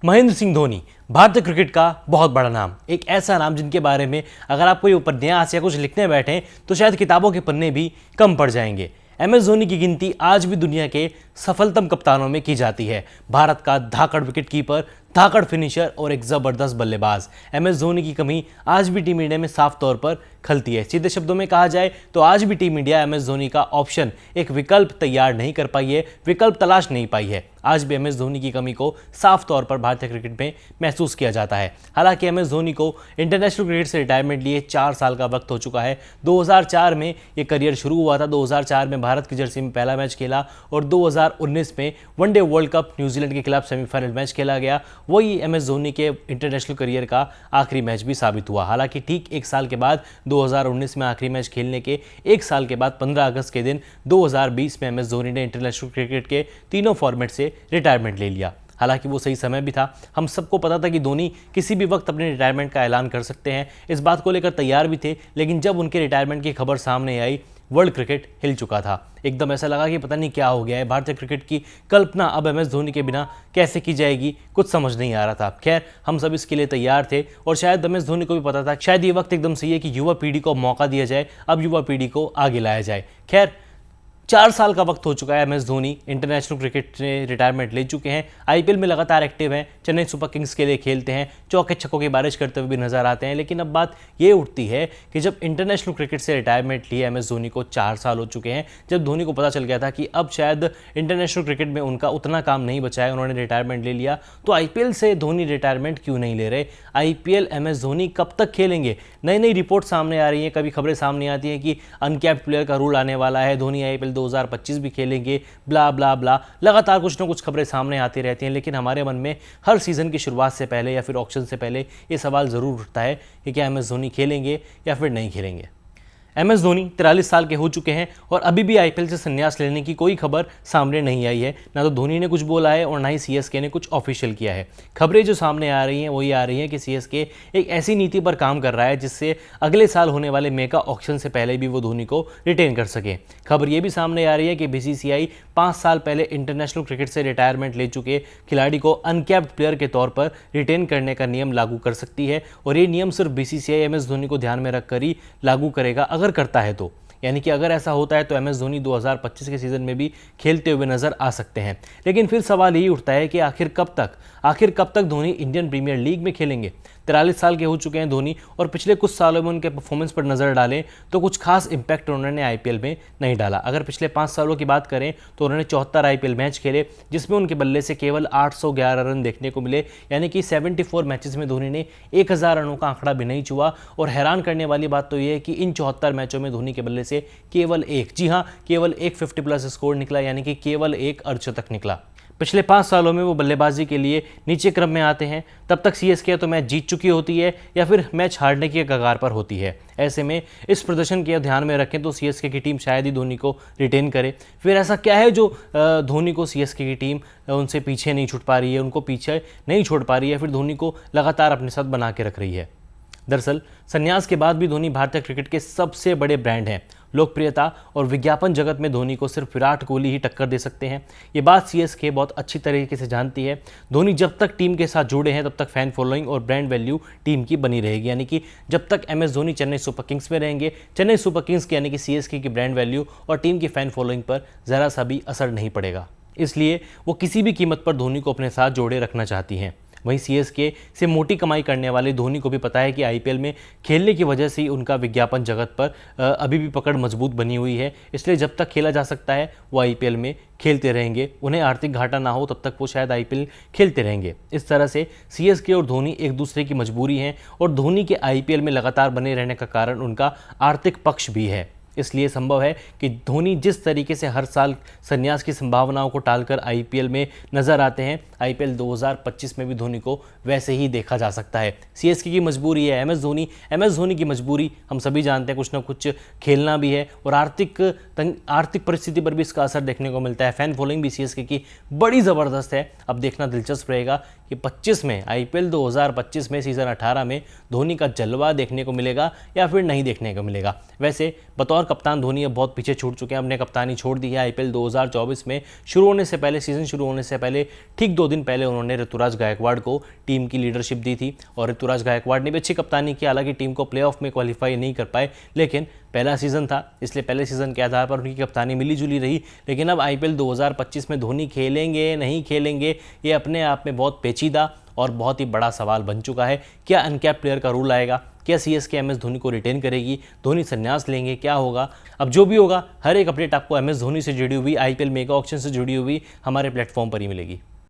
महेंद्र सिंह धोनी भारतीय क्रिकेट का बहुत बड़ा नाम, एक ऐसा नाम जिनके बारे में अगर आप कोई उपन्यास या कुछ लिखने बैठें तो शायद किताबों के पन्ने भी कम पड़ जाएंगे। MS धोनी की गिनती आज भी दुनिया के सफलतम कप्तानों में की जाती है। भारत का धाकड़ विकेट कीपर, धाकड़ फिनिशर और एक जबरदस्त बल्लेबाज। MS धोनी की कमी आज भी टीम इंडिया में साफ तौर पर खलती है। सीधे शब्दों में कहा जाए तो आज भी टीम इंडिया MS धोनी का ऑप्शन, एक विकल्प तैयार नहीं कर पाई है, विकल्प तलाश नहीं पाई है। आज भी MS धोनी की कमी को साफ तौर पर भारतीय क्रिकेट में महसूस किया जाता है। हालांकि MS धोनी को इंटरनेशनल क्रिकेट से रिटायरमेंट लिए 4 साल का वक्त हो चुका है। 2004 में ये करियर शुरू हुआ था। 2004 में भारत की जर्सी में पहला मैच खेला और 2019 में वनडे वर्ल्ड कप न्यूजीलैंड के खिलाफ सेमीफाइनल मैच खेला गया। वही MS धोनी के इंटरनेशनल करियर का आखिरी मैच भी साबित हुआ। हालांकि ठीक एक साल के बाद 2019 में आखिरी मैच खेलने के एक साल के बाद 15 अगस्त के दिन 2020 में MS धोनी ने इंटरनेशनल क्रिकेट के तीनों फॉर्मेट से रिटायरमेंट ले लिया। हालांकि वो सही समय भी था। हम सबको पता था कि धोनी किसी भी वक्त अपने रिटायरमेंट का ऐलान कर सकते हैं, इस बात को लेकर तैयार भी थे। लेकिन जब उनके रिटायरमेंट की खबर सामने आई, वर्ल्ड क्रिकेट हिल चुका था। एकदम ऐसा लगा कि पता नहीं क्या हो गया है, भारतीय क्रिकेट की कल्पना अब MS धोनी के बिना कैसे की जाएगी, कुछ समझ नहीं आ रहा था। खैर, हम सब इसके लिए तैयार थे और शायद MS धोनी को भी पता था शायद ये वक्त एकदम सही है कि युवा पीढ़ी को मौका दिया जाए, अब युवा पीढ़ी को आगे लाया जाए। खैर, 4 साल का वक्त हो चुका है। MS धोनी इंटरनेशनल क्रिकेट से रिटायरमेंट ले चुके हैं। IPL में लगातार एक्टिव हैं, चेन्नई सुपर किंग्स के लिए खेलते हैं, चौके छक्कों की बारिश करते हुए भी नजर आते हैं। लेकिन अब बात ये उठती है कि जब इंटरनेशनल क्रिकेट से रिटायरमेंट लिए MS धोनी को 4 साल हो चुके हैं, जब धोनी को पता चल गया था कि अब शायद इंटरनेशनल क्रिकेट में उनका उतना काम नहीं बचा है, उन्होंने रिटायरमेंट ले लिया, तो IPL से धोनी रिटायरमेंट क्यों नहीं ले रहे? IPL MS धोनी कब तक खेलेंगे? नई नई रिपोर्ट सामने आ रही है, कभी खबरें सामने आती हैं कि अनकैप्ड प्लेयर का रूल आने वाला है, धोनी IPL 2025 भी खेलेंगे, ब्ला ब्ला ब्ला। लगातार कुछ ना कुछ खबरें सामने आती रहती हैं। लेकिन हमारे मन में हर सीजन की शुरुआत से पहले या फिर ऑक्शन से पहले ये सवाल ज़रूर उठता है कि क्या MS धोनी खेलेंगे या फिर नहीं खेलेंगे। MS धोनी 43 साल के हो चुके हैं और अभी भी IPL से संन्यास लेने की कोई खबर सामने नहीं आई है। ना तो धोनी ने कुछ बोला है और ना ही CSK ने कुछ ऑफिशियल किया है। खबरें जो सामने आ रही हैं वो ये आ रही हैं कि CSK एक ऐसी नीति पर काम कर रहा है जिससे अगले साल होने वाले मेगा ऑक्शन से पहले भी वो धोनी को रिटेन कर सके। खबर ये भी सामने आ रही है कि BCCI 5 साल पहले इंटरनेशनल क्रिकेट से रिटायरमेंट ले चुके खिलाड़ी को अनकैप्ड प्लेयर के तौर पर रिटेन करने का नियम लागू कर सकती है और ये नियम सिर्फ BCCI MS धोनी को ध्यान में रखकर ही लागू करेगा अगर करता है तो। यानी कि अगर ऐसा होता है तो MS धोनी 2025 के सीजन में भी खेलते हुए नजर आ सकते हैं। लेकिन फिर सवाल यही उठता है कि आखिर कब तक धोनी इंडियन प्रीमियर लीग में खेलेंगे? 43 साल के हो चुके हैं धोनी और पिछले कुछ सालों में उनके परफॉर्मेंस पर नजर डालें तो कुछ खास इंपैक्ट उन्होंने IPL में नहीं डाला। अगर पिछले 5 सालों की बात करें तो उन्होंने 74 IPL मैच खेले जिसमें उनके बल्ले से केवल 811 रन देखने को मिले। यानी कि 74 मैचेस में धोनी ने 1000 रनों का आंकड़ा भी नहीं छुआ। और हैरान करने वाली बात तो यह है कि इन 74 मैचों में धोनी के बल्ले से केवल एक, जी हाँ, केवल एक 50+ स्कोर निकला, यानी कि केवल एक अर्धशतक निकला। पिछले 5 सालों में वो बल्लेबाजी के लिए नीचे क्रम में आते हैं, तब तक CSK तो मैच जीत चुकी होती है या फिर मैच हारने की कगार पर होती है। ऐसे में इस प्रदर्शन के ध्यान में रखें तो CSK की टीम शायद ही धोनी को रिटेन करे। फिर ऐसा क्या है जो धोनी को CSK की टीम उनसे पीछे नहीं छूट पा रही है, उनको पीछे नहीं छोड़ पा रही है, फिर धोनी को लगातार अपने साथ बना के रख रही है? दरअसल संन्यास के बाद भी धोनी भारतीय क्रिकेट के सबसे बड़े ब्रांड हैं। लोकप्रियता और विज्ञापन जगत में धोनी को सिर्फ विराट कोहली ही टक्कर दे सकते हैं। ये बात CSK बहुत अच्छी तरीके से जानती है। धोनी जब तक टीम के साथ जुड़े हैं तब तक फैन फॉलोइंग और ब्रांड वैल्यू टीम की बनी रहेगी। यानी कि जब तक MS Dhoni Chennai super Kings में रहेंगे, चेन्नई सुपर किंग्स की यानी कि CSK की ब्रांड वैल्यू और टीम की फैन फॉलोइंग पर ज़रा सा भी असर नहीं पड़ेगा। इसलिए वो किसी भी कीमत पर धोनी को अपने साथ जोड़े रखना चाहती हैं। वहीं CSK से मोटी कमाई करने वाले धोनी को भी पता है कि IPL में खेलने की वजह से ही उनका विज्ञापन जगत पर अभी भी पकड़ मजबूत बनी हुई है। इसलिए जब तक खेला जा सकता है वो IPL में खेलते रहेंगे। उन्हें आर्थिक घाटा ना हो तब तक वो शायद IPL खेलते रहेंगे। इस तरह से CSK और धोनी एक दूसरे की मजबूरी हैं और धोनी के IPL में लगातार बने रहने का कारण उनका आर्थिक पक्ष भी है। इसलिए संभव है कि धोनी जिस तरीके से हर साल संन्यास की संभावनाओं को टालकर IPL में नजर आते हैं, IPL 2025 में भी धोनी को वैसे ही देखा जा सकता है। CSK की मजबूरी है, MS धोनी की मजबूरी हम सभी जानते हैं, कुछ ना कुछ खेलना भी है और आर्थिक परिस्थिति पर भी इसका असर देखने को मिलता है। फैन फॉलोइंग भी CSK की बड़ी ज़बरदस्त है। अब देखना दिलचस्प रहेगा कि 25 में IPL 2025 में सीज़न 18 में धोनी का जलवा देखने को मिलेगा या फिर नहीं देखने को मिलेगा। वैसे बतौर कप्तान धोनी अब बहुत पीछे छूट चुके हैं, अपने कप्तानी छोड़ दी है। आईपीएल 2024 में शुरू होने से पहले, सीजन शुरू होने से पहले ठीक 2 दिन पहले उन्होंने ऋतुराज गायकवाड़ को टीम की लीडरशिप दी थी और ऋतुराज गायकवाड़ ने भी अच्छी कप्तानी की। हालांकि टीम को प्लेऑफ में क्वालिफाई नहीं कर पाए, लेकिन पहला सीजन था, इसलिए पहले सीजन के आधार पर उनकी कप्तानी मिली जुली रही। लेकिन अब आईपीएल 2025 में धोनी खेलेंगे नहीं खेलेंगे, ये अपने आप में बहुत पेचीदा और बहुत ही बड़ा सवाल बन चुका है। क्या अनकैप्ड प्लेयर का रूल आएगा? क्या सीएसके एमएस धोनी को रिटेन करेगी? धोनी संन्यास लेंगे? क्या होगा? अब जो भी होगा, हर एक अपडेट आपको एमएस धोनी से जुड़ी हुई, आईपीएल मेगा ऑक्शन से जुड़ी हुई हमारे प्लेटफॉर्म पर ही मिलेगी।